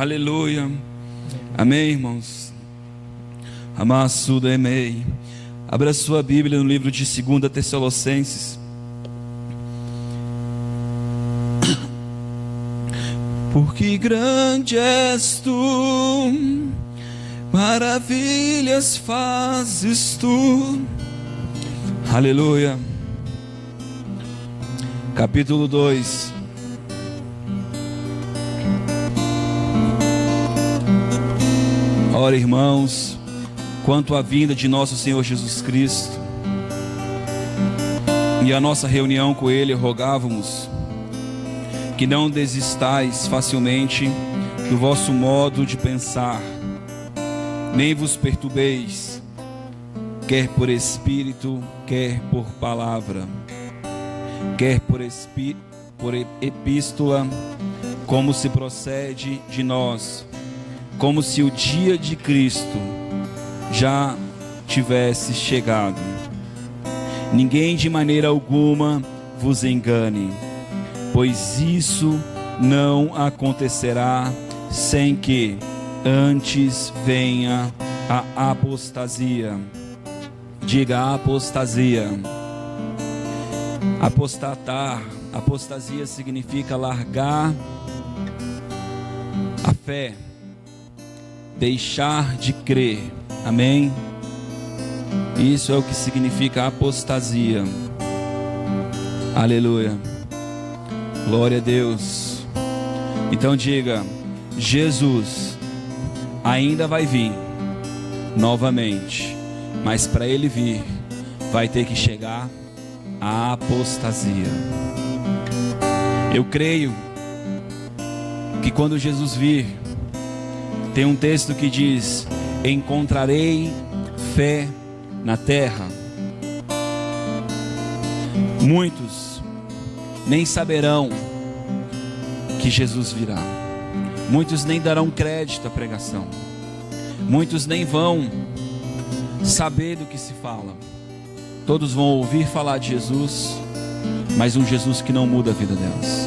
Aleluia. Amém, irmãos. Amassuda emei. Abra sua Bíblia no livro de 2 Tessalonicenses. Porque grande és tu, maravilhas fazes tu. Aleluia. Capítulo 2. Ora, irmãos, quanto à vinda de nosso Senhor Jesus Cristo e a nossa reunião com Ele, rogávamos que não desistais facilmente do vosso modo de pensar, nem vos perturbeis, quer por espírito, quer por palavra, quer por epístola, como se procede de nós, como se o dia de Cristo já tivesse chegado. Ninguém de maneira alguma vos engane, pois isso não acontecerá sem que antes venha a apostasia. Diga apostasia. Apostatar, apostasia significa largar a fé, deixar de crer. Amém? Isso é o que significa apostasia. Aleluia. Glória a Deus. Então diga: Jesus ainda vai vir novamente, mas para Ele vir vai ter que chegar a apostasia. Eu creio que quando Jesus vir, tem um texto que diz: encontrarei fé na terra. Muitos nem saberão que Jesus virá. Muitos nem darão crédito à pregação. Muitos nem vão saber do que se fala. Todos vão ouvir falar de Jesus, mas um Jesus que não muda a vida delas.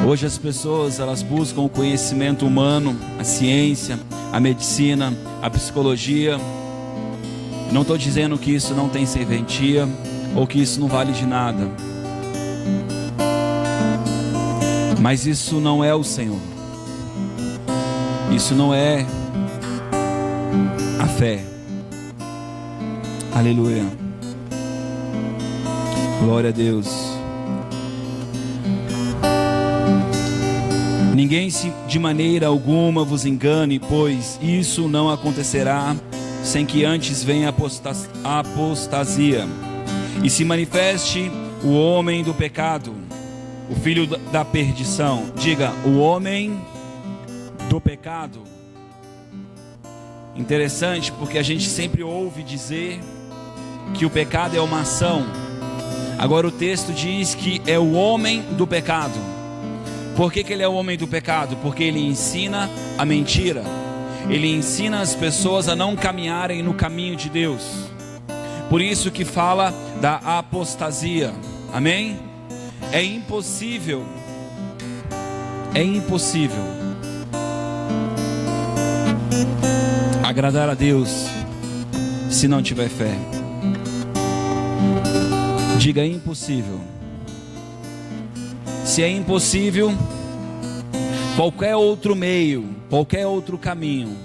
Hoje as pessoas, elas buscam o conhecimento humano, a ciência, a medicina, a psicologia. Não estou dizendo que isso não tem serventia ou que isso não vale de nada, mas isso não é o Senhor. Isso não é a fé. Aleluia. Glória a Deus. Ninguém de maneira alguma vos engane, pois isso não acontecerá sem que antes venha a apostasia e se manifeste o homem do pecado, o filho da perdição. Diga: o homem do pecado. Interessante, porque a gente sempre ouve dizer que o pecado é uma ação. Agora o texto diz que é o homem do pecado. Por que ele é o homem do pecado? Porque ele ensina a mentira. Ele ensina as pessoas a não caminharem no caminho de Deus. Por isso que fala da apostasia. Amém? É impossível agradar a Deus se não tiver fé. Diga: impossível. Se é impossível, qualquer outro meio, qualquer outro caminho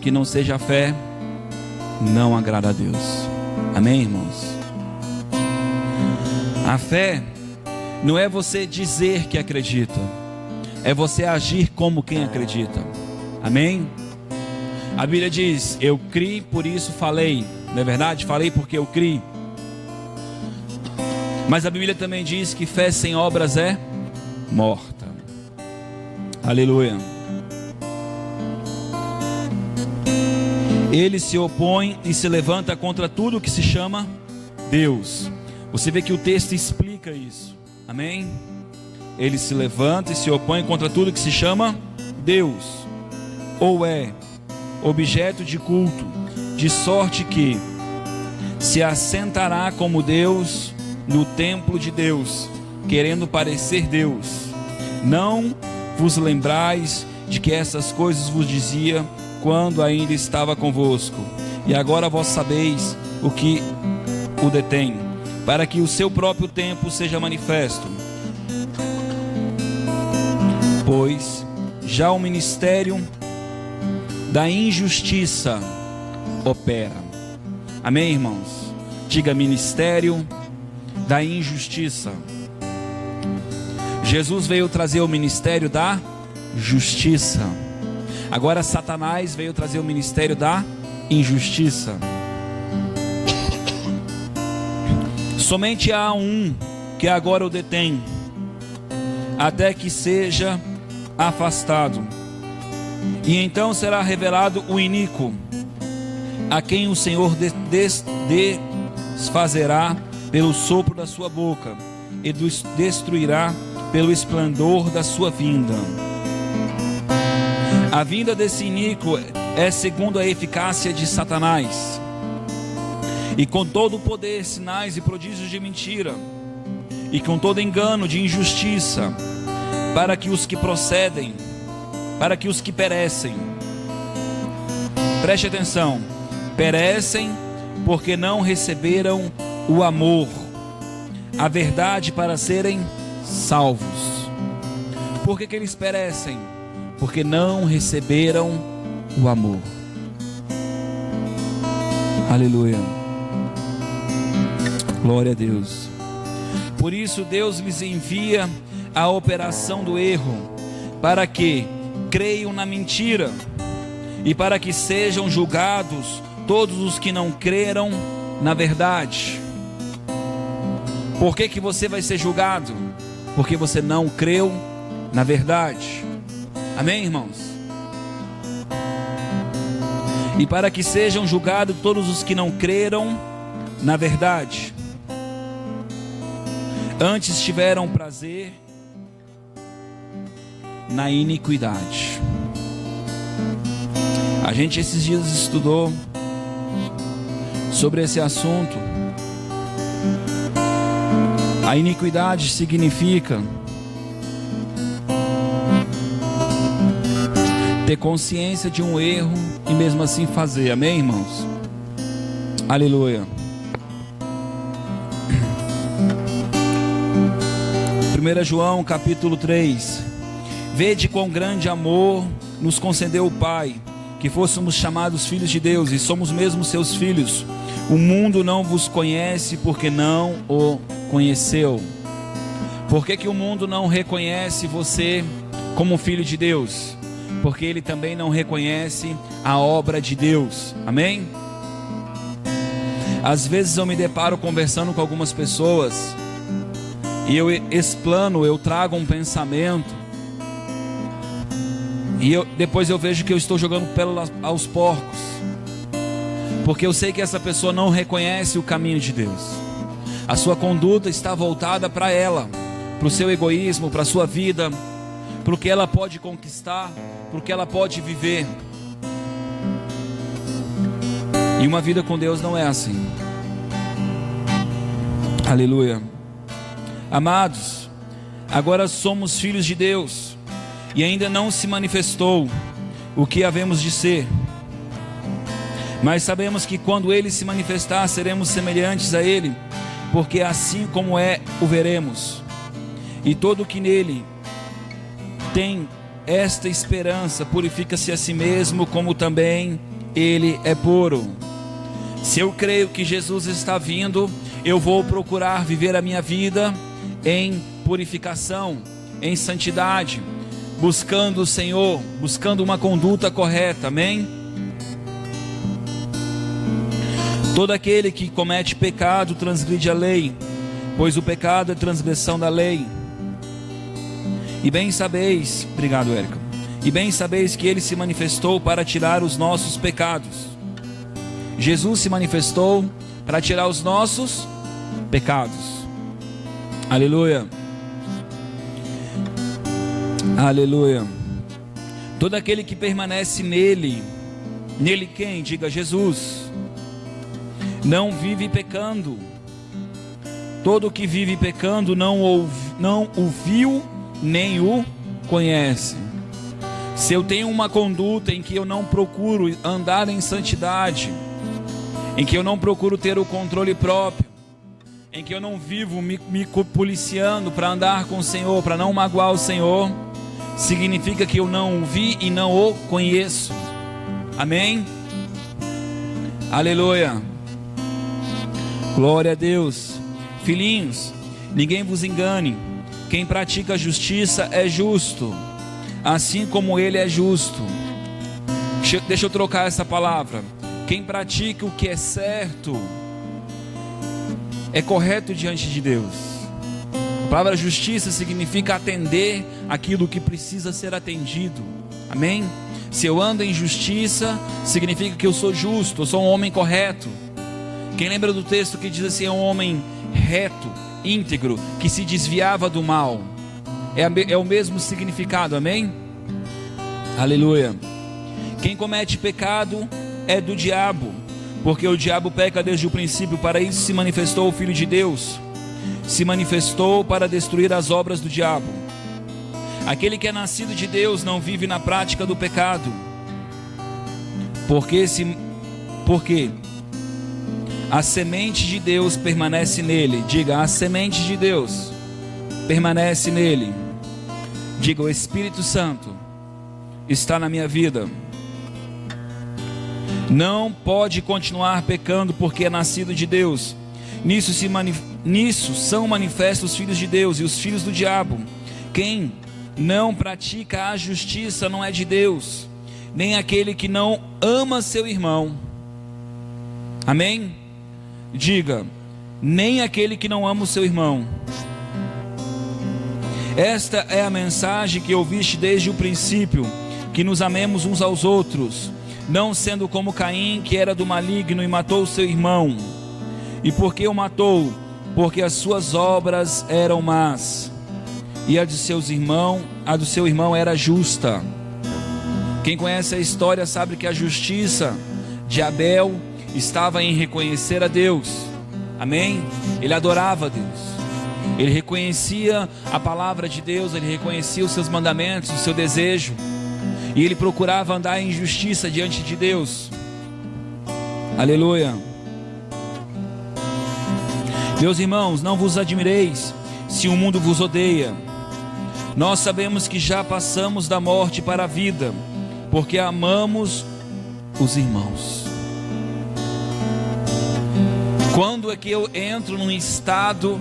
que não seja a fé, não agrada a Deus. Amém, irmãos? A fé não é você dizer que acredita, é você agir como quem acredita. Amém? A Bíblia diz: eu criei, por isso falei. Não é verdade? Falei porque eu criei. Mas a Bíblia também diz que fé sem obras é morta. Aleluia. Ele se opõe e se levanta contra tudo que se chama Deus. Você vê que o texto explica isso. Amém? Ele se levanta e se opõe contra tudo que se chama Deus, ou é objeto de culto, de sorte que se assentará como Deus no templo de Deus, querendo parecer Deus. Não vos lembrais de que essas coisas vos dizia quando ainda estava convosco. E agora vós sabeis o que o detém, para que o seu próprio tempo seja manifesto. Pois já o ministério da injustiça opera. Amém, irmãos? Diga: ministério da injustiça. Jesus veio trazer o ministério da justiça. Agora Satanás veio trazer o ministério da injustiça. Somente há um que agora o detém, até que seja afastado. E então será revelado o iníquo, a quem o Senhor desfazerá pelo sopro da sua boca e destruirá pelo esplendor da sua vinda. A vinda desse iníquo é segundo a eficácia de Satanás, e com todo o poder, sinais e prodígios de mentira, e com todo engano de injustiça, para que os que procedem, para que os que perecem, preste atenção, perecem porque não receberam o amor, a verdade, para serem salvos. Por que eles perecem? Porque não receberam o amor. Aleluia. Glória a Deus. Por isso Deus lhes envia a operação do erro, para que creiam na mentira, e para que sejam julgados todos os que não creram na verdade. Por que você vai ser julgado? Porque você não creu na verdade. Amém, irmãos? E para que sejam julgados todos os que não creram na verdade. Antes tiveram prazer na iniquidade. A gente esses dias estudou sobre esse assunto. A iniquidade significa ter consciência de um erro e mesmo assim fazer. Amém, irmãos? Aleluia. 1 João capítulo 3. Vede quão grande amor nos concedeu o Pai, que fôssemos chamados filhos de Deus, e somos mesmo seus filhos. O mundo não vos conhece porque não o conheceu. Por que o mundo não reconhece você como filho de Deus? Porque ele também não reconhece a obra de Deus. Amém? Às vezes eu me deparo conversando com algumas pessoas, e eu explano, eu trago um pensamento, e depois eu vejo que eu estou jogando pérola aos porcos, porque eu sei que essa pessoa não reconhece o caminho de Deus. A sua conduta está voltada para ela, para o seu egoísmo, para a sua vida, para o que ela pode conquistar, para o que ela pode viver. E uma vida com Deus não é assim. Aleluia. Amados, agora somos filhos de Deus, e ainda não se manifestou o que havemos de ser. Mas sabemos que quando Ele se manifestar, seremos semelhantes a Ele, porque assim como é, o veremos. E todo que nele tem esta esperança, purifica-se a si mesmo, como também Ele é puro. Se eu creio que Jesus está vindo, eu vou procurar viver a minha vida em purificação, em santidade, buscando o Senhor, buscando uma conduta correta. Amém? Todo aquele que comete pecado transgride a lei, pois o pecado é transgressão da lei. E bem sabeis, obrigado, Érica, e bem sabeis que Ele se manifestou para tirar os nossos pecados. Jesus se manifestou para tirar os nossos pecados. Aleluia. Aleluia. Todo aquele que permanece nele, nele quem? Diga Jesus. Não vive pecando. Todo que vive pecando não o viu nem o conhece. se eu tenho uma conduta em que eu não procuro andar em santidade, em que eu não procuro ter o controle próprio, em que eu não vivo me policiando para andar com o Senhor, para não magoar o Senhor, significa que eu não o vi e não o conheço. Amém? Aleluia. Glória a Deus. Filhinhos, ninguém vos engane. Quem pratica a justiça é justo, assim como ele é justo. Deixa eu trocar essa palavra. Quem pratica o que é certo é correto diante de Deus. A palavra justiça significa atender aquilo que precisa ser atendido. Amém? Se eu ando em justiça, significa que eu sou justo, eu sou um homem correto. Quem lembra do texto que diz assim, é um homem reto, íntegro, que se desviava do mal? É o mesmo significado, amém? Aleluia. Quem comete pecado é do diabo, porque o diabo peca desde o princípio. Para isso se manifestou o Filho de Deus, se manifestou para destruir as obras do diabo. Aquele que é nascido de Deus não vive na prática do pecado, porque a semente de Deus permanece nele. Diga, a semente de Deus permanece nele. Diga, o Espírito Santo está na minha vida. Não pode continuar pecando porque é nascido de Deus. Nisso são manifestos os filhos de Deus e os filhos do diabo. Quem não pratica a justiça não é de Deus, nem aquele que não ama seu irmão. Amém? Diga, nem aquele que não ama o seu irmão. Esta é a mensagem que ouviste desde o princípio, que nos amemos uns aos outros, não sendo como Caim, que era do maligno e matou o seu irmão. E por que o matou? Porque as suas obras eram más, e a do seu irmão era justa. Quem conhece a história sabe que a justiça de Abel estava em reconhecer a Deus. Amém? Ele adorava a Deus, ele reconhecia a palavra de Deus, ele reconhecia os seus mandamentos, o seu desejo, e ele procurava andar em justiça diante de Deus. Aleluia. Meus irmãos, não vos admireis se o mundo vos odeia. Nós sabemos que já passamos da morte para a vida, porque amamos os irmãos. Quando é que eu entro num estado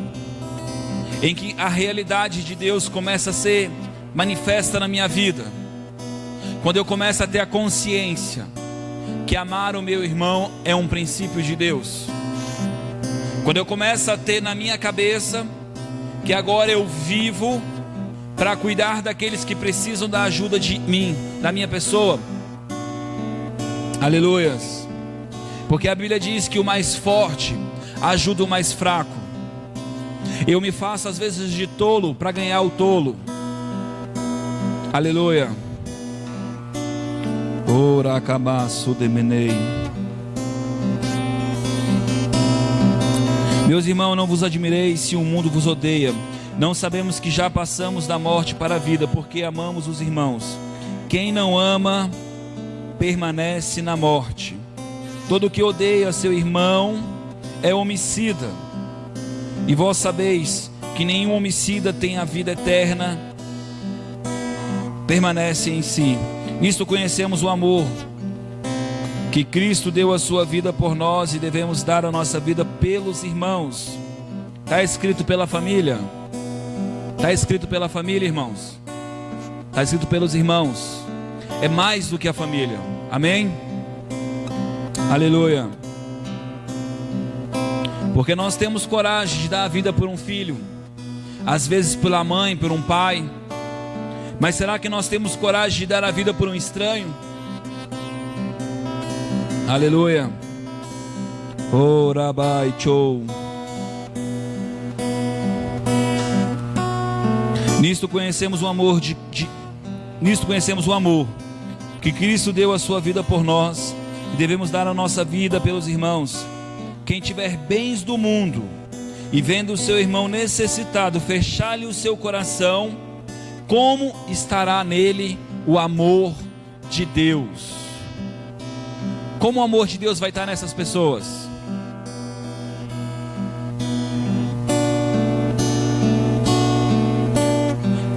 em que a realidade de Deus começa a ser manifesta na minha vida? Quando eu começo a ter a consciência que amar o meu irmão é um princípio de Deus. Quando eu começo a ter na minha cabeça que agora eu vivo para cuidar daqueles que precisam da ajuda de mim, da minha pessoa. Aleluias. Porque a Bíblia diz que o mais forte ajuda o mais fraco. Eu me faço às vezes de tolo para ganhar o tolo. Aleluia. Ora acabaço demenei. Meus irmãos, não vos admireis se o mundo vos odeia. Não sabemos que já passamos da morte para a vida, porque amamos os irmãos. Quem não ama permanece na morte. Todo que odeia seu irmão é homicida. E vós sabeis que nenhum homicida tem a vida eterna, permanece em si. Nisto conhecemos o amor, que Cristo deu a sua vida por nós, e devemos dar a nossa vida pelos irmãos. Está escrito pela família. Está escrito pela família, irmãos. Está escrito pelos irmãos. É mais do que a família. Amém? Aleluia. Porque nós temos coragem de dar a vida por um filho, às vezes pela mãe, por um pai. Mas será que nós temos coragem de dar a vida por um estranho? Aleluia. Oh, Rabai Chou. Nisto conhecemos o amor nisto conhecemos o amor, que Cristo deu a sua vida por nós, e devemos dar a nossa vida pelos irmãos. Quem tiver bens do mundo e vendo o seu irmão necessitado, fechar-lhe o seu coração, como estará nele o amor de Deus. Como o amor de Deus vai estar nessas pessoas?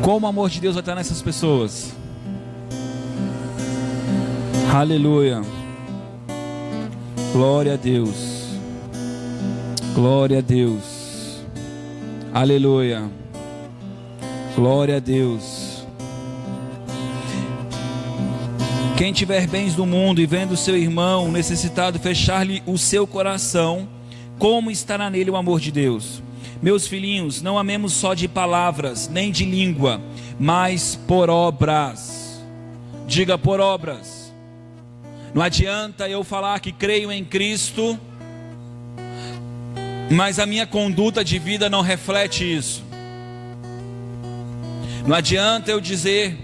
Como o amor de Deus vai estar nessas pessoas? Aleluia. Glória a Deus. Glória a Deus. Aleluia. Glória a Deus. Quem tiver bens do mundo e vendo seu irmão necessitado fechar-lhe o seu coração, como estará nele o amor de Deus? Meus filhinhos, não amemos só de palavras, nem de língua, mas por obras. Diga por obras. Não adianta eu falar que creio em Cristo, mas a minha conduta de vida não reflete isso. Não adianta eu dizer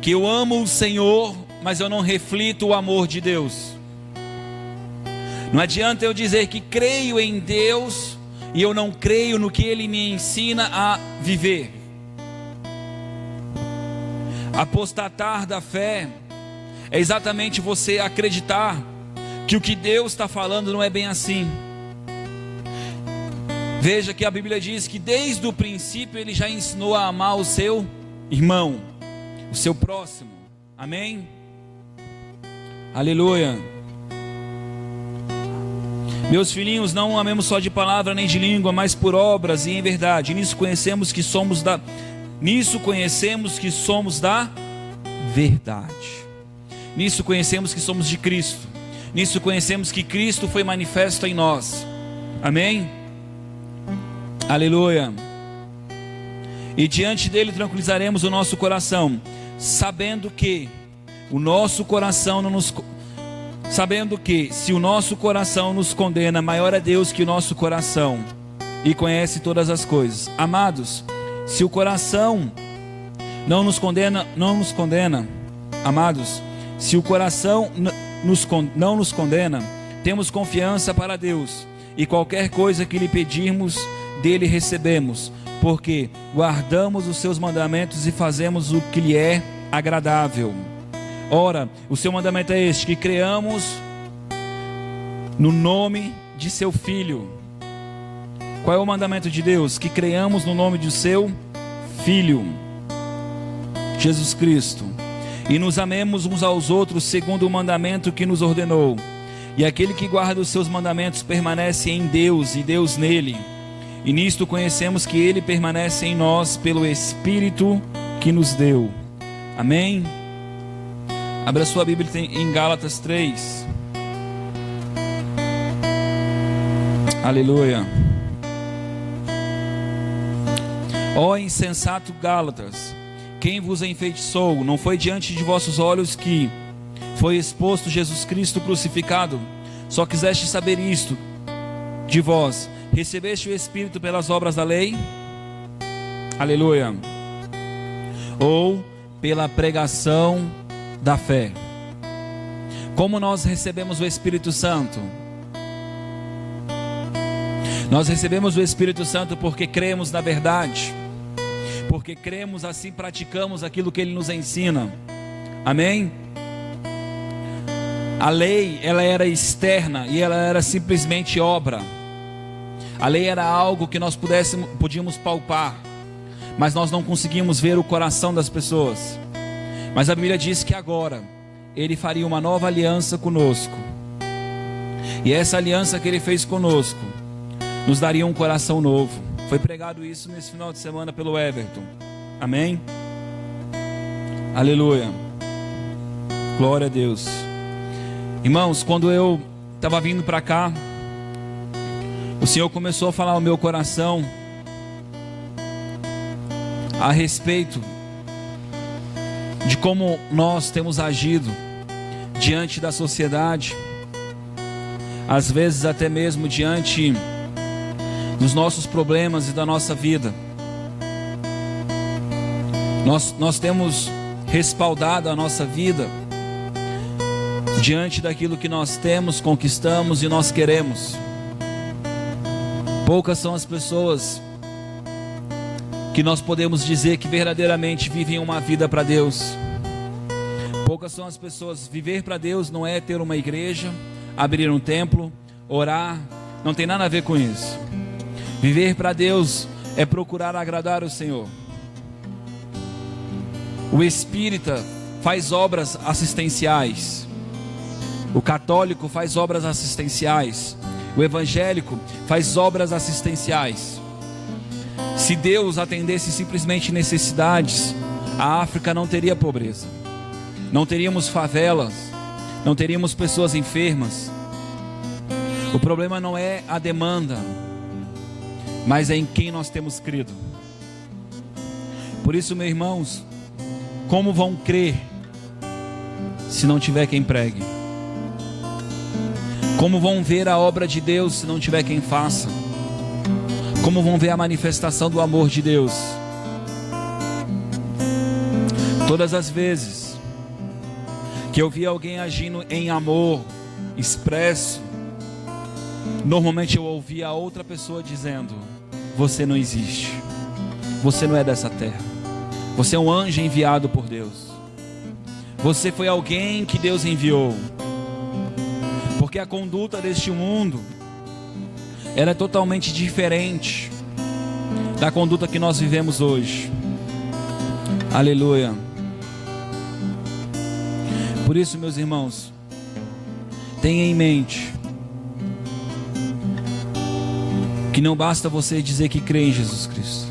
que eu amo o Senhor, mas eu não reflito o amor de Deus. Não adianta eu dizer que creio em Deus e eu não creio no que Ele me ensina a viver. Apostatar da fé é exatamente você acreditar que o que Deus está falando não é bem assim. Veja que a Bíblia diz que desde o princípio Ele já ensinou a amar o seu irmão, o seu próximo. Amém? Aleluia. Meus filhinhos, não amemos só de palavra nem de língua, mas por obras e em verdade. Nisso conhecemos que somos da verdade. Nisso conhecemos que somos de Cristo. Nisso conhecemos que Cristo foi manifesto em nós. Amém? Aleluia. E diante dele tranquilizaremos o nosso coração, sabendo que se o nosso coração nos condena, maior é Deus que o nosso coração, e conhece todas as coisas. Amados, se o coração não nos condena, amados, se o coração não nos condena, temos confiança para Deus, e qualquer coisa que lhe pedirmos, dele recebemos, porque guardamos os seus mandamentos e fazemos o que lhe é agradável. Ora, o seu mandamento é este: que creamos no nome de seu Filho. Qual é o mandamento de Deus? Que creamos no nome de seu Filho, Jesus Cristo, e nos amemos uns aos outros segundo o mandamento que nos ordenou. E aquele que guarda os seus mandamentos permanece em Deus e Deus nele. E nisto conhecemos que Ele permanece em nós pelo Espírito que nos deu. Amém? Abra sua Bíblia em Gálatas 3. Aleluia. Ó insensato Gálatas, quem vos enfeitiçou? Não foi diante de vossos olhos que foi exposto Jesus Cristo crucificado? Só quiseste saber isto de vós: recebeste o Espírito pelas obras da lei? Aleluia. Ou pela pregação da fé? Como nós recebemos o Espírito Santo? Nós recebemos o Espírito Santo porque cremos na verdade, porque cremos, assim praticamos aquilo que Ele nos ensina. Amém? A lei, ela era externa e ela era simplesmente obra. A lei era algo que nós podíamos palpar, mas nós não conseguimos ver o coração das pessoas. Mas a Bíblia diz que agora Ele faria uma nova aliança conosco, e essa aliança que Ele fez conosco nos daria um coração novo. Foi pregado isso nesse final de semana pelo Everton. Amém? Aleluia. Glória a Deus. Irmãos, quando eu estava vindo para cá, o Senhor começou a falar ao meu coração a respeito de como nós temos agido diante da sociedade, às vezes até mesmo diante dos nossos problemas e da nossa vida. Nós temos respaldado a nossa vida diante daquilo que nós temos, conquistamos e nós queremos. Poucas são as pessoas que nós podemos dizer que verdadeiramente vivem uma vida para Deus. Poucas são as pessoas. Viver para Deus não é ter uma igreja, abrir um templo, orar. Não tem nada a ver com isso. Viver para Deus é procurar agradar o Senhor. O espírita faz obras assistenciais. O católico faz obras assistenciais. O evangélico faz obras assistenciais. Se Deus atendesse simplesmente necessidades, a África não teria pobreza. Não teríamos favelas. Não teríamos pessoas enfermas. O problema não é a demanda, mas é em quem nós temos crido. Por isso, meus irmãos, como vão crer se não tiver quem pregue? Como vão ver a obra de Deus se não tiver quem faça? Como vão ver a manifestação do amor de Deus? Todas as vezes que eu vi alguém agindo em amor expresso, normalmente eu ouvia a outra pessoa dizendo: você não existe, você não é dessa terra, você é um anjo enviado por Deus, você foi alguém que Deus enviou. Porque a conduta deste mundo, ela é totalmente diferente da conduta que nós vivemos hoje. Aleluia. Por isso, meus irmãos, tenha em mente que não basta você dizer que crê em Jesus Cristo.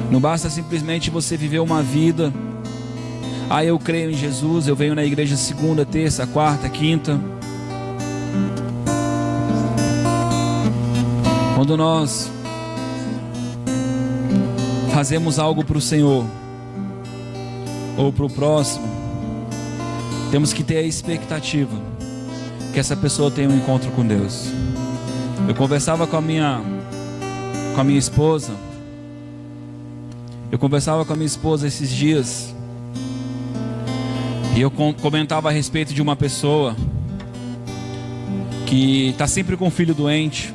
Não basta simplesmente você viver uma vida: eu creio em Jesus, eu venho na igreja segunda, terça, quarta, quinta. Quando nós fazemos algo para o Senhor ou para o próximo, temos que ter a expectativa que essa pessoa tenha um encontro com Deus. Eu conversava com a minha esposa. Esses dias, e eu comentava a respeito de uma pessoa que está sempre com um filho doente.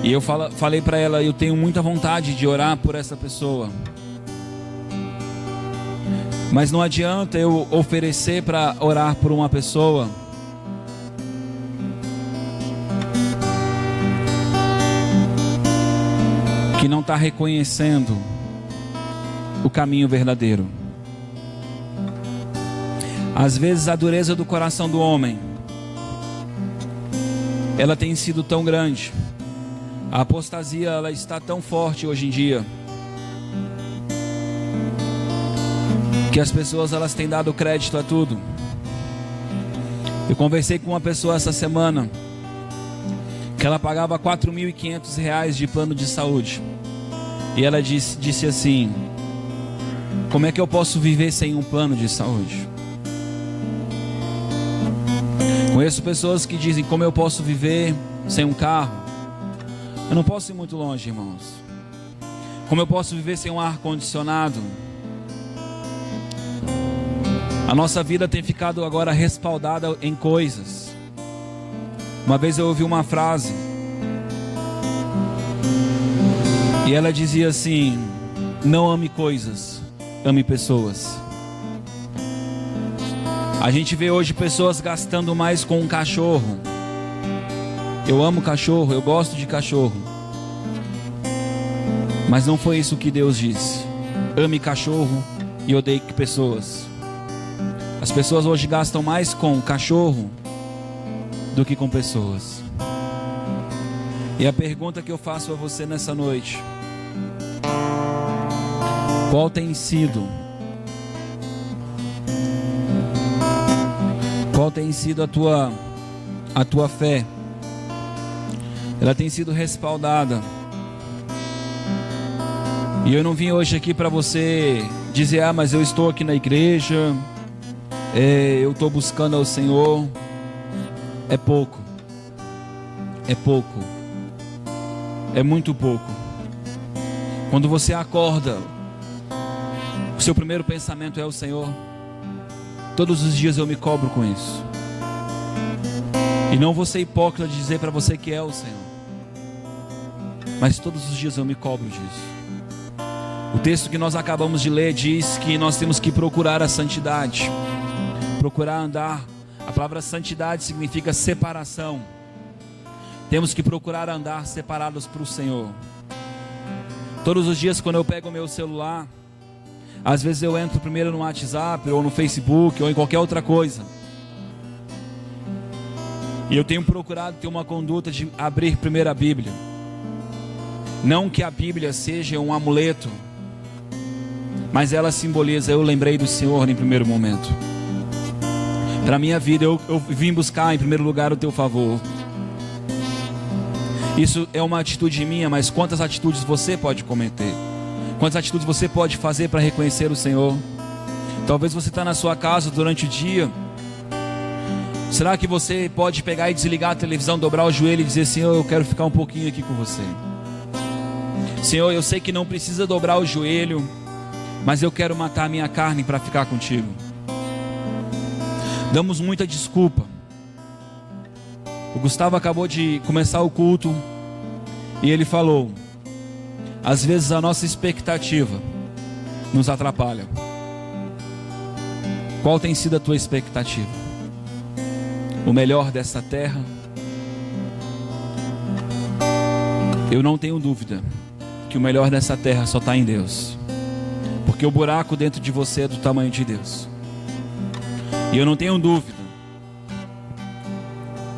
E eu falei para ela: eu tenho muita vontade de orar por essa pessoa, mas não adianta eu oferecer para orar por uma pessoa que não está reconhecendo o caminho verdadeiro. Às vezes a dureza do coração do homem, ela tem sido tão grande. A apostasia, ela está tão forte hoje em dia, que as pessoas, elas têm dado crédito a tudo. Eu conversei com uma pessoa essa semana que ela pagava R$4.500 de plano de saúde, e ela disse assim: como é que eu posso viver sem um plano de saúde? Conheço pessoas que dizem: como eu posso viver sem um carro? Eu não posso ir muito longe, irmãos. Como eu posso viver sem um ar-condicionado? A nossa vida tem ficado agora respaldada em coisas. Uma vez eu ouvi uma frase, e ela dizia assim: não ame coisas, ame pessoas. A gente vê hoje pessoas gastando mais com um cachorro. Eu amo cachorro, eu gosto de cachorro, mas não foi isso que Deus disse. Ame cachorro e odeie pessoas. As pessoas hoje gastam mais com cachorro do que com pessoas. E a pergunta que eu faço a você nessa noite: qual tem sido a tua fé? Ela tem sido respaldada. E eu não vim hoje aqui para você dizer: mas eu estou aqui na igreja, eu estou buscando ao Senhor. É pouco. É pouco. É muito pouco. Quando você acorda, o seu primeiro pensamento é o Senhor. Todos os dias eu me cobro com isso. E não vou ser hipócrita de dizer para você que é o Senhor, mas todos os dias eu me cobro disso. O texto que nós acabamos de ler diz que nós temos que procurar a santidade, procurar andar. A palavra santidade significa separação. Temos que procurar andar separados para o Senhor. Todos os dias, quando eu pego o meu celular, às vezes eu entro primeiro no WhatsApp, ou no Facebook, ou em qualquer outra coisa, e eu tenho procurado ter uma conduta de abrir primeiro a Bíblia. Não que a Bíblia seja um amuleto, mas ela simboliza: eu lembrei do Senhor em primeiro momento. Para a minha vida, eu vim buscar em primeiro lugar o teu favor. Isso é uma atitude minha, mas quantas atitudes você pode cometer? Quantas atitudes você pode fazer para reconhecer o Senhor? Talvez você está na sua casa durante o dia. Será que você pode pegar e desligar a televisão, dobrar o joelho e dizer: Senhor, eu quero ficar um pouquinho aqui com você. Senhor, eu sei que não precisa dobrar o joelho, mas eu quero matar a minha carne para ficar contigo. Damos muita desculpa. O Gustavo acabou de começar o culto e ele falou: às vezes a nossa expectativa nos atrapalha. Qual tem sido a tua expectativa? O melhor dessa terra? Eu não tenho dúvida que o melhor dessa terra só está em Deus, porque o buraco dentro de você é do tamanho de Deus. E eu não tenho dúvida,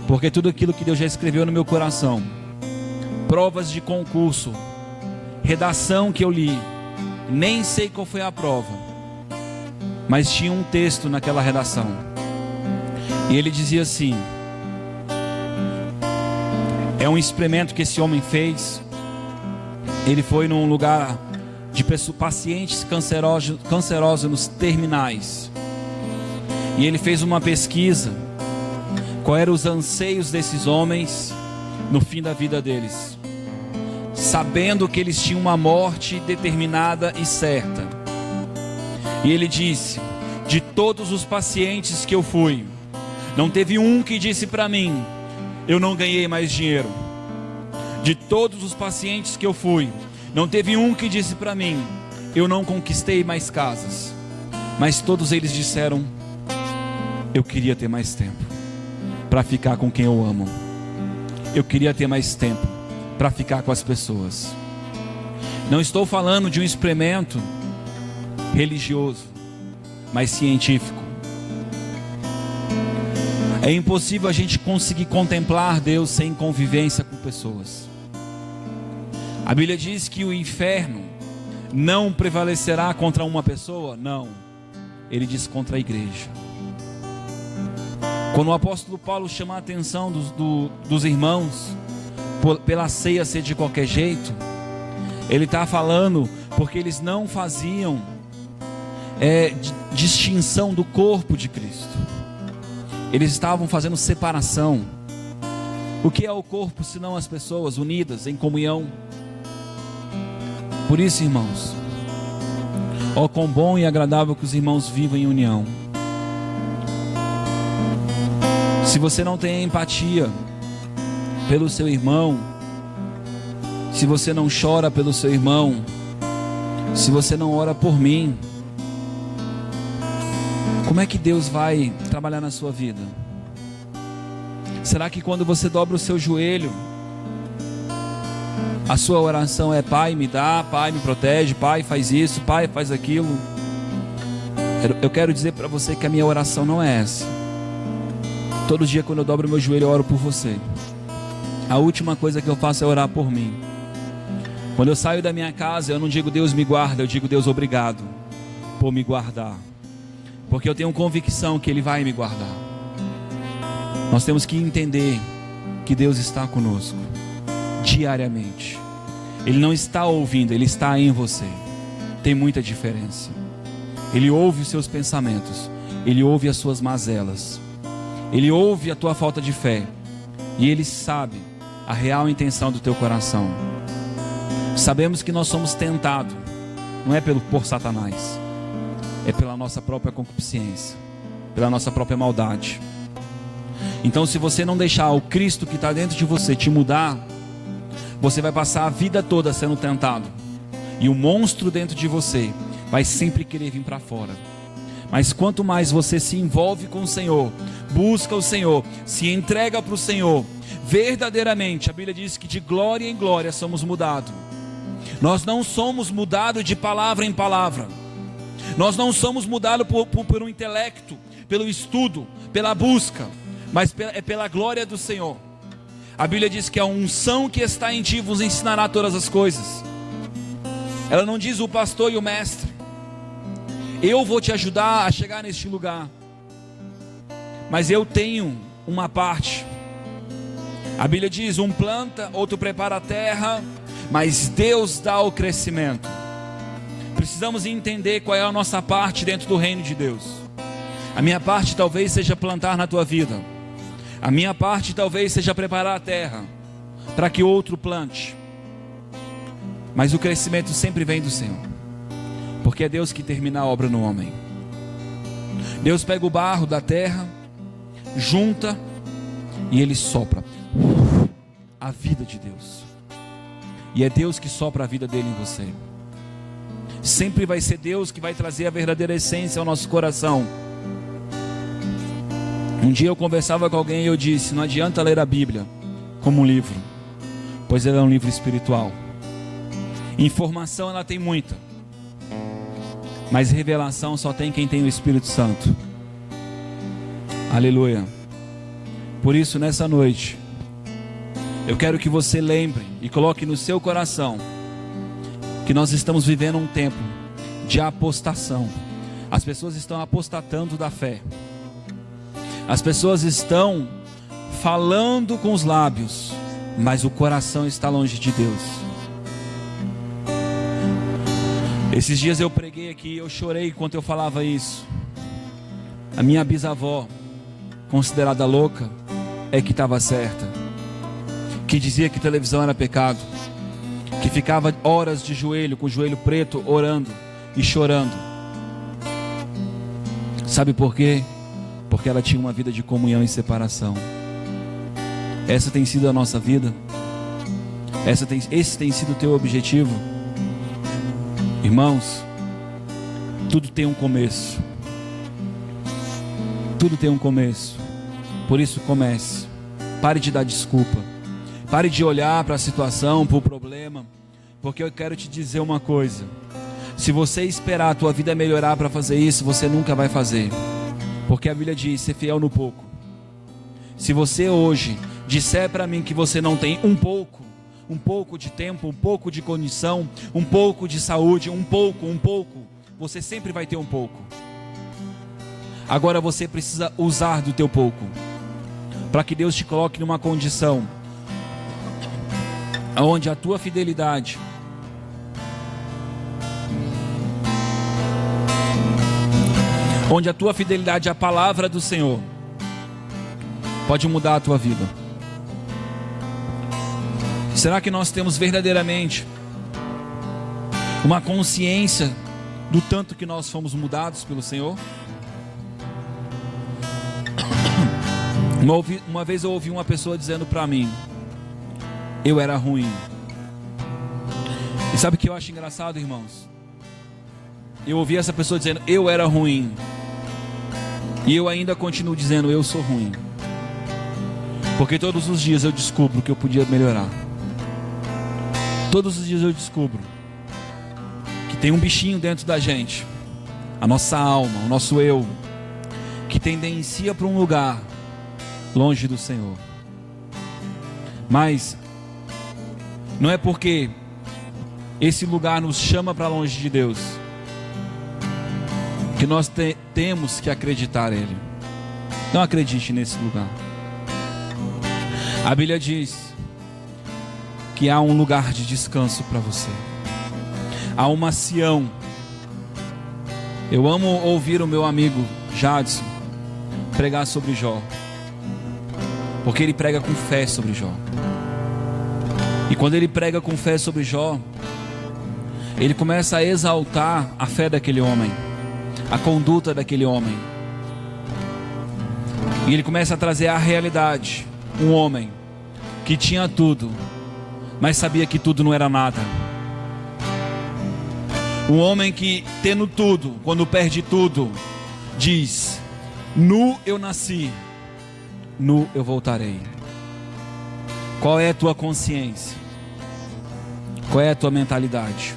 porque tudo aquilo que Deus já escreveu no meu coração, provas de concurso, redação que eu li, nem sei qual foi a prova, mas tinha um texto naquela redação, e ele dizia assim: é um experimento que esse homem fez. Ele foi num lugar de pacientes cancerosos terminais, e ele fez uma pesquisa, qual eram os anseios desses homens no fim da vida deles, sabendo que eles tinham uma morte determinada e certa. E ele disse: de todos os pacientes que eu fui, não teve um que disse para mim: eu não ganhei mais dinheiro. De todos os pacientes que eu fui, não teve um que disse para mim: eu não conquistei mais casas. Mas todos eles disseram: eu queria ter mais tempo para ficar com quem eu amo. Eu queria ter mais tempo para ficar com as pessoas. Não estou falando de um experimento religioso, mas científico. É impossível a gente conseguir contemplar Deus sem convivência com pessoas. A Bíblia diz que o inferno não prevalecerá contra uma pessoa. Não, ele diz contra a igreja. Quando o apóstolo Paulo chama a atenção dos irmãos pela ceia ser de qualquer jeito, ele está falando porque eles não faziam distinção do corpo de Cristo. Eles estavam fazendo separação. O que é o corpo senão as pessoas unidas em comunhão? Por isso, irmãos, ó quão bom e agradável que os irmãos vivam em união. Se você não tem empatia pelo seu irmão, se você não chora pelo seu irmão, se você não ora por mim, como é que Deus vai trabalhar na sua vida? Será que quando você dobra o seu joelho, a sua oração é: Pai, me dá, Pai, me protege, Pai, faz isso, Pai, faz aquilo? Eu quero dizer para você que a minha oração não é essa. Todo dia quando eu dobro o meu joelho, eu oro por você. A última coisa que eu faço é orar por mim. Quando eu saio da minha casa, eu não digo Deus me guarda, eu digo Deus obrigado por me guardar, porque eu tenho convicção que Ele vai me guardar. Nós temos que entender que Deus está conosco diariamente. Ele não está ouvindo, Ele está em você. Tem muita diferença. Ele ouve os seus pensamentos, Ele ouve as suas mazelas, Ele ouve a tua falta de fé, e Ele sabe a real intenção do teu coração. Sabemos que nós somos tentados, não é por Satanás, é pela nossa própria concupiscência, pela nossa própria maldade. Então, se você não deixar o Cristo que está dentro de você te mudar, você vai passar a vida toda sendo tentado, E o monstro dentro de você vai sempre querer vir para fora. Mas quanto mais você se envolve com o Senhor, busca o Senhor, se entrega para o Senhor, verdadeiramente, a Bíblia diz que de glória em glória somos mudados. Nós não somos mudados de palavra em palavra. Nós não somos mudados por um intelecto, pelo estudo, pela busca, mas é pela glória do Senhor. A Bíblia diz que a unção que está em ti vos ensinará todas as coisas. Ela não diz o pastor e o mestre. Eu vou te ajudar a chegar neste lugar. Mas eu tenho uma parte. A Bíblia diz, um planta, outro prepara a terra, mas Deus dá o crescimento. Precisamos entender qual é a nossa parte dentro do reino de Deus. A minha parte talvez seja plantar na tua vida. A minha parte talvez seja preparar a terra para que outro plante. Mas o crescimento sempre vem do Senhor. Porque é Deus que termina a obra no homem. Deus pega o barro da terra, junta e Ele sopra a vida de Deus. E é Deus que sopra a vida dele em você. Sempre vai ser Deus que vai trazer a verdadeira essência ao nosso coração. Um dia eu conversava com alguém e eu disse, não adianta ler a Bíblia como um livro, pois ela é um livro espiritual. Informação ela tem muita, mas revelação só tem quem tem o Espírito Santo. Aleluia. Por isso nessa noite eu quero que você lembre e coloque no seu coração que nós estamos vivendo um tempo de apostação. As pessoas estão apostatando da fé. As pessoas estão falando com os lábios, mas o coração está longe de Deus. Esses dias eu preguei aqui, eu chorei enquanto eu falava isso. A minha bisavó, considerada louca, é que estava certa. Que dizia que televisão era pecado. Que ficava horas de joelho, com o joelho preto, orando e chorando. Sabe por quê? Porque ela tinha uma vida de comunhão e separação. Essa tem sido a nossa vida? Esse tem sido o teu objetivo? Irmãos, tudo tem um começo. Tudo tem um começo. Por isso comece. Pare de dar desculpa. Pare de olhar para a situação, para o problema. Porque eu quero te dizer uma coisa. Se você esperar a tua vida melhorar para fazer isso, você nunca vai fazer. Porque a Bíblia diz, ser fiel no pouco. Se você hoje disser para mim que você não tem um pouco de tempo, um pouco de condição, um pouco de saúde, um pouco, você sempre vai ter um pouco. Agora você precisa usar do teu pouco, para que Deus te coloque numa condição onde a tua fidelidade à palavra do Senhor pode mudar a tua vida. Será que nós temos verdadeiramente uma consciência do tanto que nós fomos mudados pelo Senhor? Uma vez eu ouvi uma pessoa dizendo para mim, eu era ruim. E sabe o que eu acho engraçado, irmãos? Eu ouvi essa pessoa dizendo, eu era ruim. E eu ainda continuo dizendo, eu sou ruim. Porque todos os dias eu descubro que eu podia melhorar. Todos os dias eu descubro que tem um bichinho dentro da gente, a nossa alma, o nosso eu, que tendencia para um lugar longe do Senhor. Mas não é porque esse lugar nos chama para longe de Deus que nós temos que acreditar nele. Não acredite nesse lugar. A Bíblia diz que há um lugar de descanso para você. Há uma Sião. Eu amo ouvir o meu amigo Jadson pregar sobre Jó, porque ele prega com fé sobre Jó. E quando ele prega com fé sobre Jó, ele começa a exaltar a fé daquele homem, a conduta daquele homem. E ele começa a trazer a realidade. Um homem que tinha tudo, mas sabia que tudo não era nada. Um homem que, tendo tudo, quando perde tudo, diz: nu eu nasci, nu eu voltarei. Qual é a tua consciência? Qual é a tua mentalidade?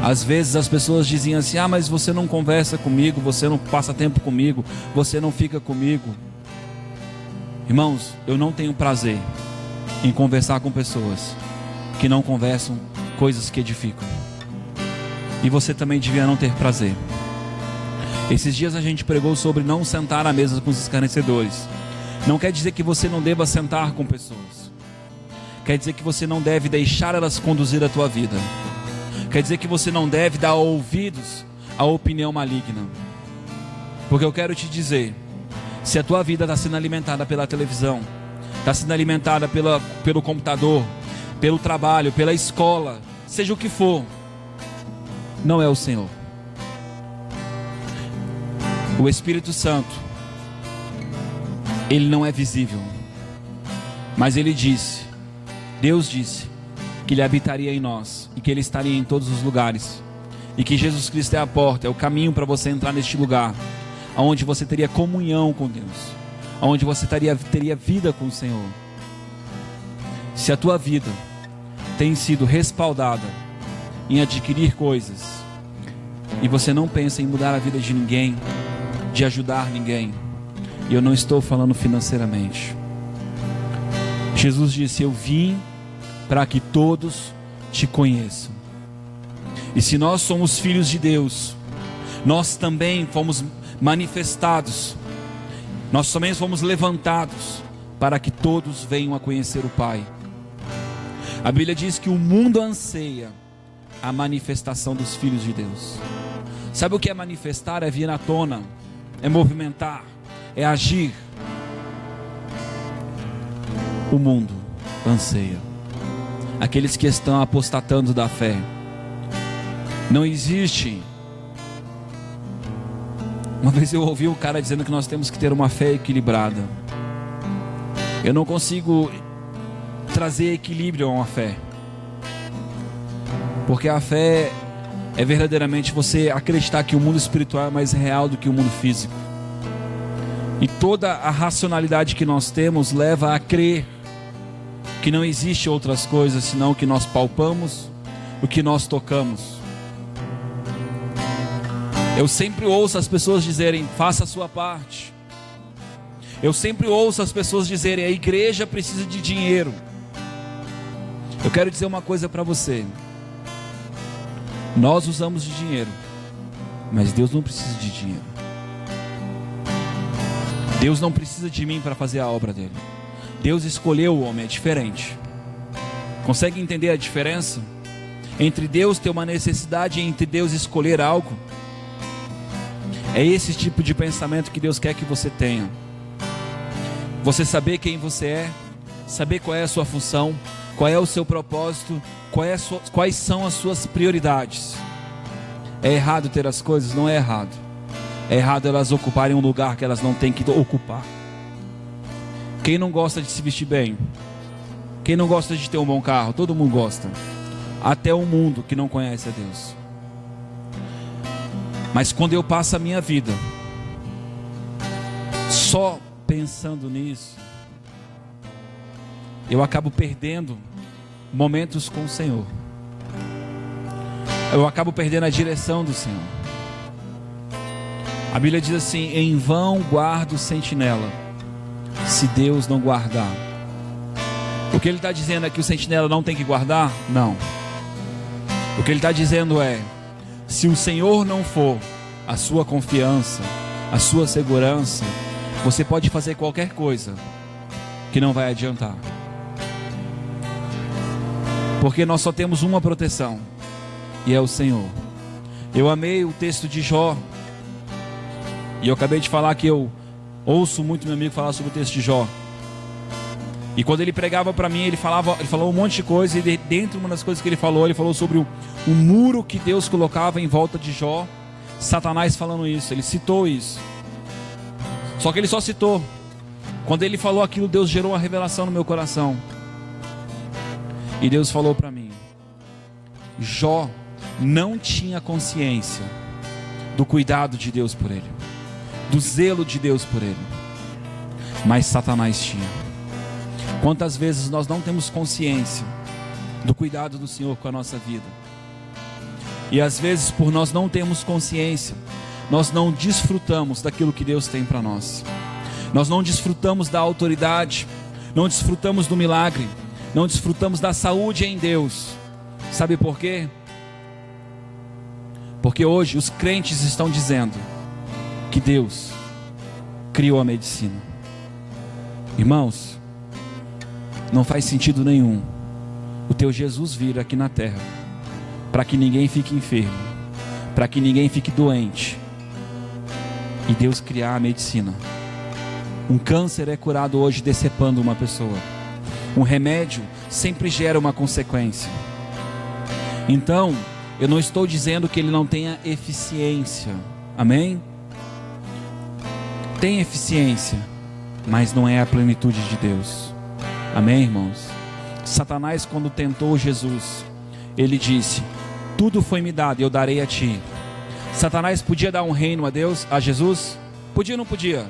Às vezes as pessoas diziam assim: ah, mas você não conversa comigo, você não passa tempo comigo, você não fica comigo. Irmãos, eu não tenho prazer em conversar com pessoas que não conversam coisas que edificam. E você também devia não ter prazer. Esses dias a gente pregou sobre não sentar à mesa com os escarnecedores. Não quer dizer que você não deva sentar com pessoas. Quer dizer que você não deve deixar elas conduzir a tua vida. Quer dizer que você não deve dar ouvidos à opinião maligna. Porque eu quero te dizer, se a tua vida está sendo alimentada pela televisão, está sendo alimentada pelo computador, pelo trabalho, pela escola, seja o que for, não é o Senhor. O Espírito Santo, ele não é visível, mas ele disse, Deus disse, que ele habitaria em nós e que ele estaria em todos os lugares, e que Jesus Cristo é a porta, é o caminho para você entrar neste lugar, onde você teria comunhão com Deus, onde você teria vida com o Senhor. Se a tua vida tem sido respaldada em adquirir coisas, e você não pensa em mudar a vida de ninguém, de ajudar ninguém, e eu não estou falando financeiramente. Jesus disse: eu vim para que todos te conheçam. E se nós somos filhos de Deus, nós também fomos manifestados, nós também fomos levantados para que todos venham a conhecer o Pai. A Bíblia diz que o mundo anseia a manifestação dos filhos de Deus. Sabe o que é manifestar? É vir à tona, é movimentar, é agir. O mundo anseia. Aqueles que estão apostatando da fé. Não existe. Uma vez eu ouvi um cara dizendo que nós temos que ter uma fé equilibrada. Eu não consigo trazer equilíbrio a uma fé, porque a fé é verdadeiramente você acreditar que o mundo espiritual é mais real do que o mundo físico. E toda a racionalidade que nós temos leva a crer que não existe outras coisas senão o que nós palpamos, o que nós tocamos. Eu sempre ouço as pessoas dizerem: faça a sua parte. Eu sempre ouço as pessoas dizerem: a igreja precisa de dinheiro. Eu quero dizer uma coisa para você: nós usamos de dinheiro, mas Deus não precisa de dinheiro. Deus não precisa de mim para fazer a obra dele. Deus escolheu o homem, é diferente. Consegue entender a diferença entre Deus ter uma necessidade e entre Deus escolher algo? É esse tipo de pensamento que Deus quer que você tenha. Você saber quem você é, saber qual é a sua função, qual é o seu propósito, quais são as suas prioridades. É errado ter as coisas? Não é errado. É errado elas ocuparem um lugar que elas não têm que ocupar. Quem não gosta de se vestir bem? Quem não gosta de ter um bom carro? Todo mundo gosta. Até o mundo que não conhece a Deus. Mas quando eu passo a minha vida só pensando nisso, eu acabo perdendo momentos com o Senhor. Eu acabo perdendo a direção do Senhor. A Bíblia diz assim: em vão guarda o sentinela, se Deus não guardar. O que ele está dizendo é que o sentinela não tem que guardar? Não. O que ele está dizendo é: se o Senhor não for a sua confiança, a sua segurança, você pode fazer qualquer coisa que não vai adiantar. Porque nós só temos uma proteção, e é o Senhor. Eu amei o texto de Jó, e eu acabei de falar que eu ouço muito meu amigo falar sobre o texto de Jó. E quando ele pregava para mim, ele falou um monte de coisa, e dentro de uma das coisas que ele falou sobre o muro que Deus colocava em volta de Jó. Satanás falando isso, ele citou isso. Só que ele só citou. Quando ele falou aquilo, Deus gerou uma revelação no meu coração. E Deus falou para mim: Jó não tinha consciência do cuidado de Deus por ele, do zelo de Deus por ele, mas Satanás tinha. Quantas vezes nós não temos consciência do cuidado do Senhor com a nossa vida, e às vezes, por nós não termos consciência, nós não desfrutamos daquilo que Deus tem para nós. Nós não desfrutamos da autoridade, não desfrutamos do milagre, não desfrutamos da saúde em Deus. Sabe por quê? Porque hoje os crentes estão dizendo que Deus criou a medicina. Irmãos, não faz sentido nenhum o teu Jesus vir aqui na terra para que ninguém fique enfermo, para que ninguém fique doente, e Deus criar a medicina. Um câncer é curado hoje decepando uma pessoa. Um remédio sempre gera uma consequência. Então, eu não estou dizendo que ele não tenha eficiência. Amém? Tem eficiência, mas não é a plenitude de Deus. Amém, irmãos? Satanás, quando tentou Jesus, ele disse: tudo foi me dado e eu darei a ti. Satanás podia dar um reino a Deus, a Jesus? Podia ou não podia?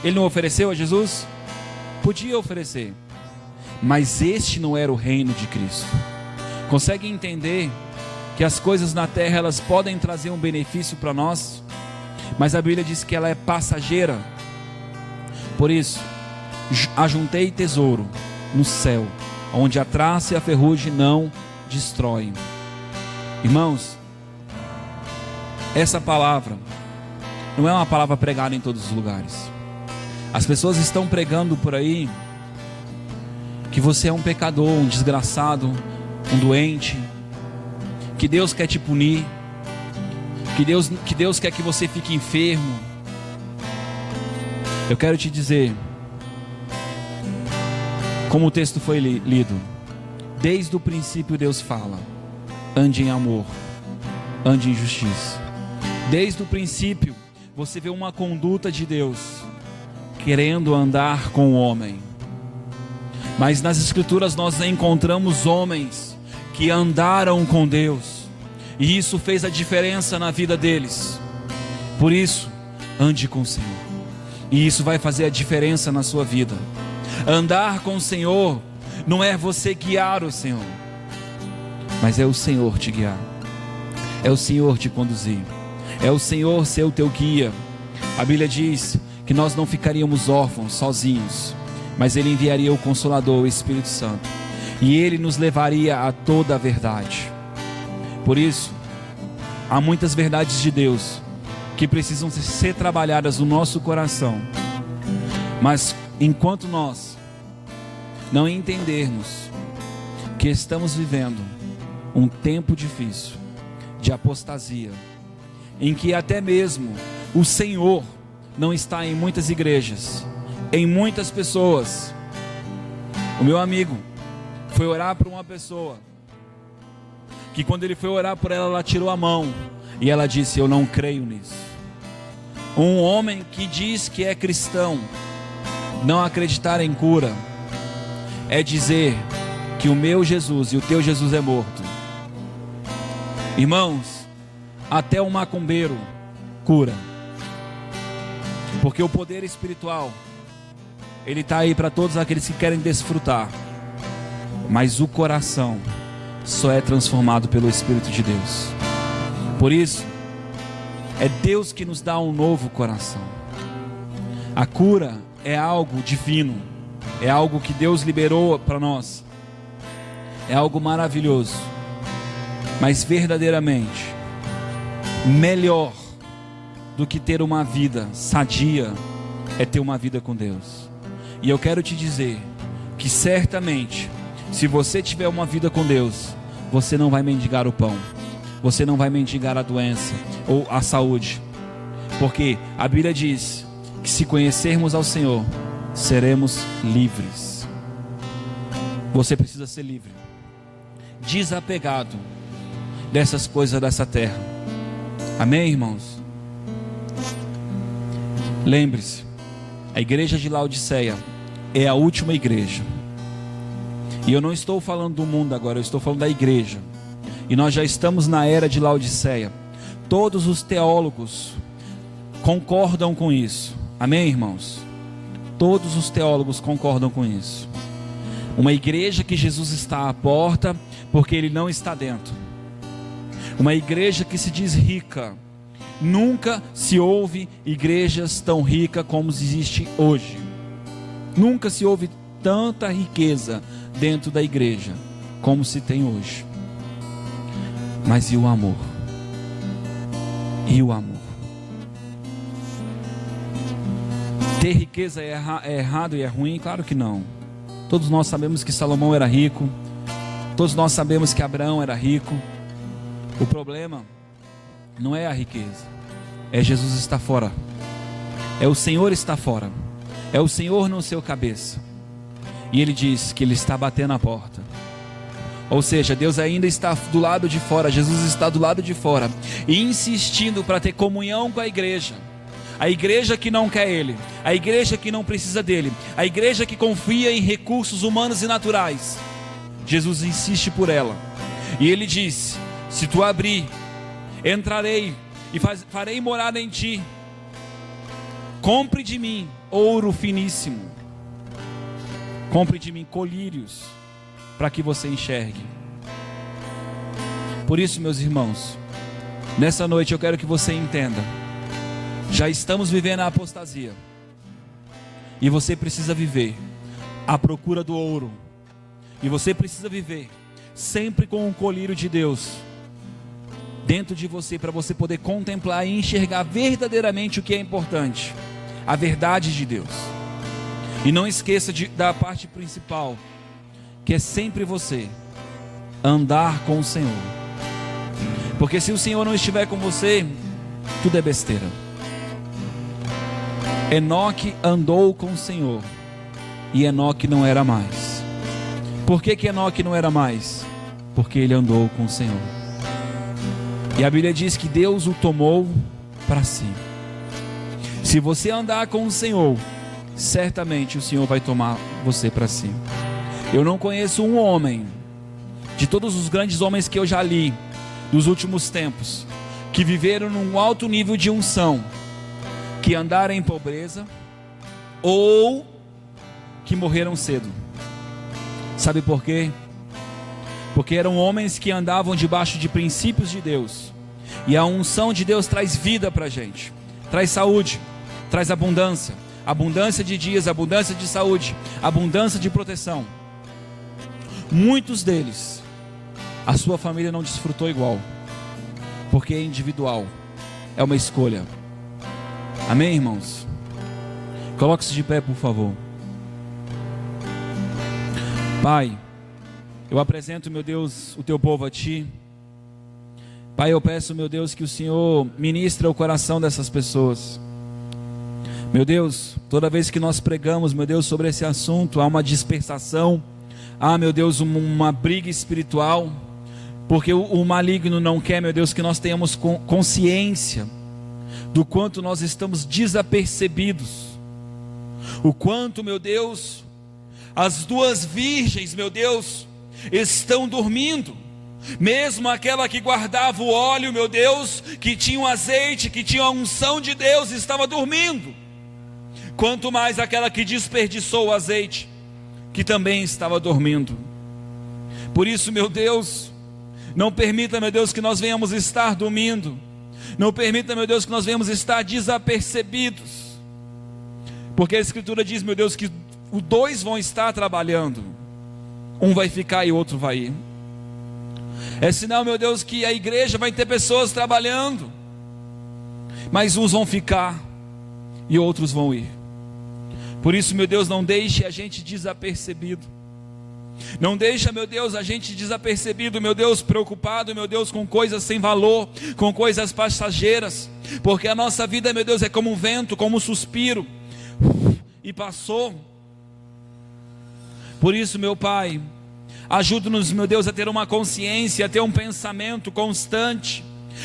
Ele não ofereceu a Jesus? Podia oferecer, mas este não era o reino de Cristo. Consegue entender que as coisas na terra, elas podem trazer um benefício para nós, mas a Bíblia diz que ela é passageira. Por isso, ajuntei tesouro no céu, onde a traça e a ferrugem não destroem. Irmãos, essa palavra não é uma palavra pregada em todos os lugares. As pessoas estão pregando por aí que você é um pecador, um desgraçado, um doente, que Deus quer te punir, que Deus quer que você fique enfermo. Eu quero te dizer, como o texto foi lido, desde o princípio Deus fala: ande em amor, ande em justiça. Desde o princípio você vê uma conduta de Deus querendo andar com o homem. Mas nas Escrituras nós encontramos homens que andaram com Deus, e isso fez a diferença na vida deles. Por isso, ande com o Senhor, e isso vai fazer a diferença na sua vida. Andar com o Senhor não é você guiar o Senhor, mas é o Senhor te guiar, é o Senhor te conduzir, é o Senhor ser o teu guia. A Bíblia diz que nós não ficaríamos órfãos, sozinhos, mas Ele enviaria o Consolador, o Espírito Santo, e Ele nos levaria a toda a verdade. Por isso, há muitas verdades de Deus que precisam ser trabalhadas no nosso coração, mas enquanto nós não entendermos que estamos vivendo um tempo difícil de apostasia, em que até mesmo o Senhor não está em muitas igrejas, em muitas pessoas. O meu amigo foi orar por uma pessoa que, quando ele foi orar por ela, ela tirou a mão e ela disse: eu não creio nisso. Um homem que diz que é cristão, não acreditar em cura é dizer que o meu Jesus e o teu Jesus é morto. Irmãos, até o macumbeiro cura, porque o poder espiritual ele está aí para todos aqueles que querem desfrutar, mas o coração só é transformado pelo Espírito de Deus. Por isso, é Deus que nos dá um novo coração. A cura é algo divino, é algo que Deus liberou para nós, é algo maravilhoso, mas verdadeiramente melhor do que ter uma vida sadia é ter uma vida com Deus. E eu quero te dizer que certamente, se você tiver uma vida com Deus, você não vai mendigar o pão, você não vai mendigar a doença ou a saúde, porque a Bíblia diz que se conhecermos ao Senhor, seremos livres. Você precisa ser livre, desapegado dessas coisas dessa terra. Amém, irmãos? Lembre-se, a igreja de Laodiceia é a última igreja. E eu não estou falando do mundo agora, eu estou falando da igreja. E nós já estamos na era de Laodiceia. Todos os teólogos concordam com isso. Amém, irmãos? Todos os teólogos concordam com isso. Uma igreja que Jesus está à porta, porque Ele não está dentro. Uma igreja que se diz rica. Nunca se houve igrejas tão ricas como existe hoje. Nunca se houve tanta riqueza dentro da igreja como se tem hoje. Mas e o amor? E o amor? Ter riqueza é errado e é ruim? Claro que não. Todos nós sabemos que Salomão era rico. Todos nós sabemos que Abraão era rico. O problema não é a riqueza, é Jesus estar fora. É o Senhor estar fora. É o Senhor no seu cabeça. E Ele diz que Ele está batendo a porta. Ou seja, Deus ainda está do lado de fora. Jesus está do lado de fora e insistindo para ter comunhão com a igreja. A igreja que não quer Ele, a igreja que não precisa dEle, a igreja que confia em recursos humanos e naturais. Jesus insiste por ela. E Ele diz: se tu abrir, entrarei e farei morada em ti. Compre de mim ouro finíssimo. Compre de mim colírios, para que você enxergue. Por isso, meus irmãos, nessa noite eu quero que você entenda. Já estamos vivendo a apostasia. E você precisa viver à procura do ouro. E você precisa viver sempre com o colírio de Deus dentro de você, para você poder contemplar e enxergar verdadeiramente o que é importante, a verdade de Deus. E não esqueça da parte principal, que é sempre você andar com o Senhor. Porque se o Senhor não estiver com você, tudo é besteira. Enoque andou com o Senhor e Enoque não era mais. Por que Enoque não era mais? Porque ele andou com o Senhor. E a Bíblia diz que Deus o tomou para si. Se você andar com o Senhor, certamente o Senhor vai tomar você para si. Eu não conheço um homem, de todos os grandes homens que eu já li dos últimos tempos, que viveram num alto nível de unção, que andaram em pobreza ou que morreram cedo. Sabe por quê? Porque eram homens que andavam debaixo de princípios de Deus. E a unção de Deus traz vida para a gente, traz saúde, traz abundância. Abundância de dias, abundância de saúde, abundância de proteção. Muitos deles, a sua família não desfrutou igual, porque é individual, é uma escolha. Amém, irmãos? Coloque-se de pé, por favor. Pai, eu apresento, meu Deus, o teu povo a ti. Pai, eu peço, meu Deus, que o Senhor ministre o coração dessas pessoas. Meu Deus, toda vez que nós pregamos, meu Deus, sobre esse assunto, há uma dispersação, há, meu Deus, uma briga espiritual, porque o maligno não quer, meu Deus, que nós tenhamos consciência do quanto nós estamos desapercebidos, o quanto, meu Deus, as duas virgens, meu Deus, estão dormindo. Mesmo aquela que guardava o óleo, meu Deus, que tinha o azeite, que tinha a unção de Deus, estava dormindo. Quanto mais aquela que desperdiçou o azeite, que também estava dormindo. Por isso, meu Deus, não permita, meu Deus, que nós venhamos estar dormindo. Não permita, meu Deus, que nós venhamos estar desapercebidos. Porque a Escritura diz, meu Deus, que os dois vão estar trabalhando. Um vai ficar e o outro vai ir. É sinal, meu Deus, que a igreja vai ter pessoas trabalhando, mas uns vão ficar e outros vão ir. Por isso, meu Deus, não deixe a gente desapercebido. Não deixa, meu Deus, a gente desapercebido, meu Deus, preocupado, meu Deus, com coisas sem valor, com coisas passageiras. Porque a nossa vida, meu Deus, é como um vento, como um suspiro. E passou. Por isso, meu Pai, ajuda-nos, meu Deus, a ter uma consciência, a ter um pensamento constante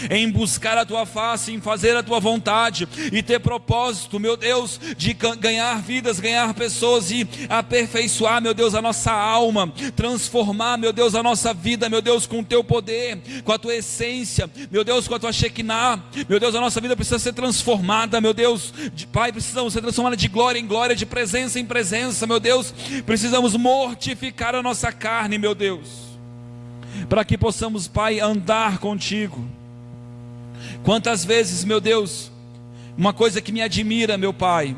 em buscar a tua face, em fazer a tua vontade e ter propósito, meu Deus, de ganhar vidas, ganhar pessoas e aperfeiçoar, meu Deus, a nossa alma, transformar, meu Deus, a nossa vida, meu Deus, com o teu poder, com a tua essência, meu Deus, com a tua Shekinah, meu Deus, a nossa vida precisa ser transformada, meu Deus, Pai, precisamos ser transformada de glória em glória, de presença em presença, meu Deus, precisamos mortificar a nossa carne, meu Deus, para que possamos, Pai, andar contigo. Quantas vezes, meu Deus, uma coisa que me admira, meu Pai,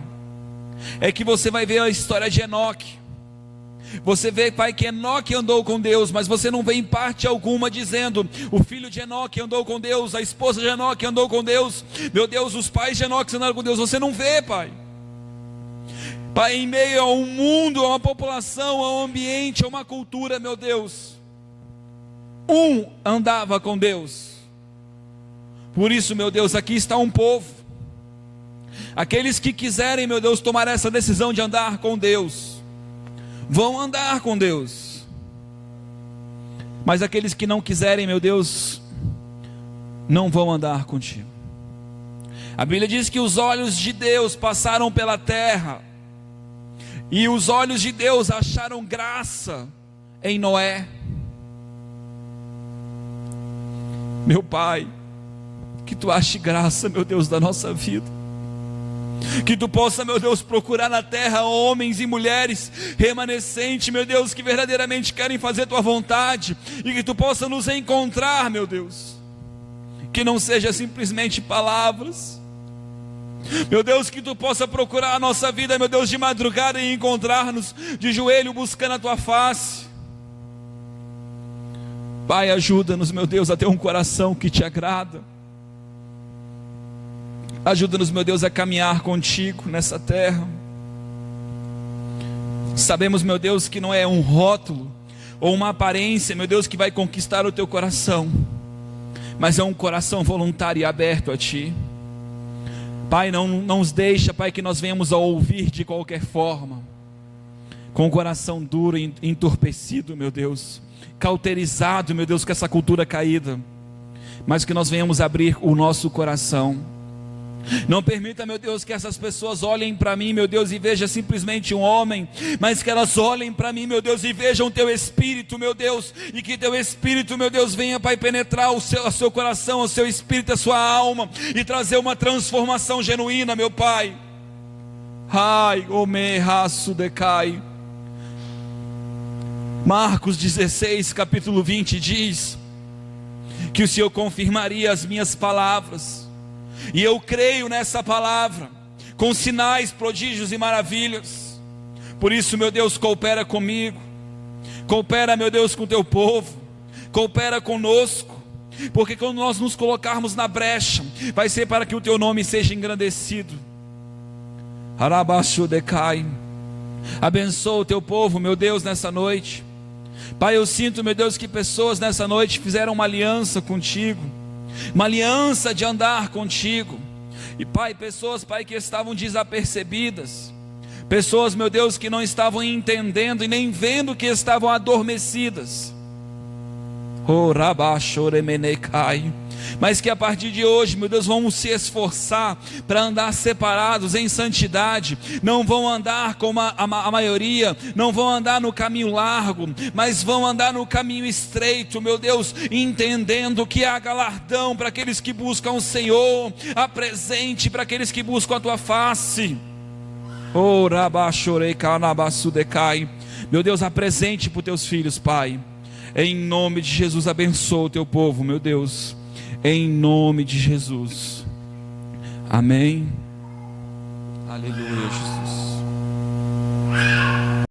é que você vai ver a história de Enoque. Você vê, Pai, que Enoque andou com Deus, mas você não vê em parte alguma dizendo: o filho de Enoque andou com Deus, a esposa de Enoque andou com Deus, meu Deus, os pais de Enoque andaram com Deus. Você não vê, Pai. Pai, em meio a um mundo, a uma população, a um ambiente, a uma cultura, meu Deus, andava com Deus. Por isso, meu Deus, aqui está um povo, aqueles que quiserem, meu Deus, tomar essa decisão de andar com Deus, vão andar com Deus, mas aqueles que não quiserem, meu Deus, não vão andar contigo. A Bíblia diz que os olhos de Deus passaram pela terra, e os olhos de Deus acharam graça em Noé. Meu Pai, que Tu ache graça, meu Deus, da nossa vida, que Tu possa, meu Deus, procurar na terra homens e mulheres remanescentes, meu Deus, que verdadeiramente querem fazer Tua vontade, e que Tu possa nos encontrar, meu Deus, que não seja simplesmente palavras, meu Deus, que Tu possa procurar a nossa vida, meu Deus, de madrugada e encontrar-nos de joelho buscando a Tua face. Pai, ajuda-nos, meu Deus, a ter um coração que Te agrada. Ajuda-nos, meu Deus, a caminhar contigo nessa terra. Sabemos, meu Deus, que não é um rótulo ou uma aparência, meu Deus, que vai conquistar o teu coração, mas é um coração voluntário e aberto a Ti. Pai, não nos deixa, Pai, que nós venhamos a ouvir de qualquer forma, com o coração duro e entorpecido, meu Deus, cauterizado, meu Deus, com essa cultura caída, mas que nós venhamos abrir o nosso coração. Não permita, meu Deus, que essas pessoas olhem para mim, meu Deus, e vejam simplesmente um homem, mas que elas olhem para mim, meu Deus, e vejam Teu Espírito, meu Deus, e que Teu Espírito, meu Deus, venha, Pai, penetrar o seu coração, o seu espírito, a sua alma, e trazer uma transformação genuína, meu Pai. Ai, ome raço decai. Marcos 16, capítulo 20 diz que o Senhor confirmaria as minhas palavras, e eu creio nessa palavra, com sinais, prodígios e maravilhas. Por isso, meu Deus, coopera comigo, coopera, meu Deus, com Teu povo, coopera conosco, porque quando nós nos colocarmos na brecha, vai ser para que o Teu nome seja engrandecido. Arabaxo decai. Abençoa o Teu povo, meu Deus, nessa noite. Pai, eu sinto, meu Deus, que pessoas nessa noite fizeram uma aliança contigo, uma aliança de andar contigo. E Pai, pessoas, Pai, que estavam desapercebidas, pessoas, meu Deus, que não estavam entendendo e nem vendo que estavam adormecidas. Oh, rabachoremenecai. Mas que a partir de hoje, meu Deus, vamos se esforçar para andar separados em santidade. Não vão andar como a maioria, não vão andar no caminho largo, mas vão andar no caminho estreito, meu Deus, entendendo que há galardão para aqueles que buscam o Senhor, há presente para aqueles que buscam a Tua face. Oh, rabachorei canabasudecai. Meu Deus, há presente para os Teus filhos, Pai. Em nome de Jesus, abençoa o Teu povo, meu Deus. Em nome de Jesus. Amém. Aleluia, Jesus.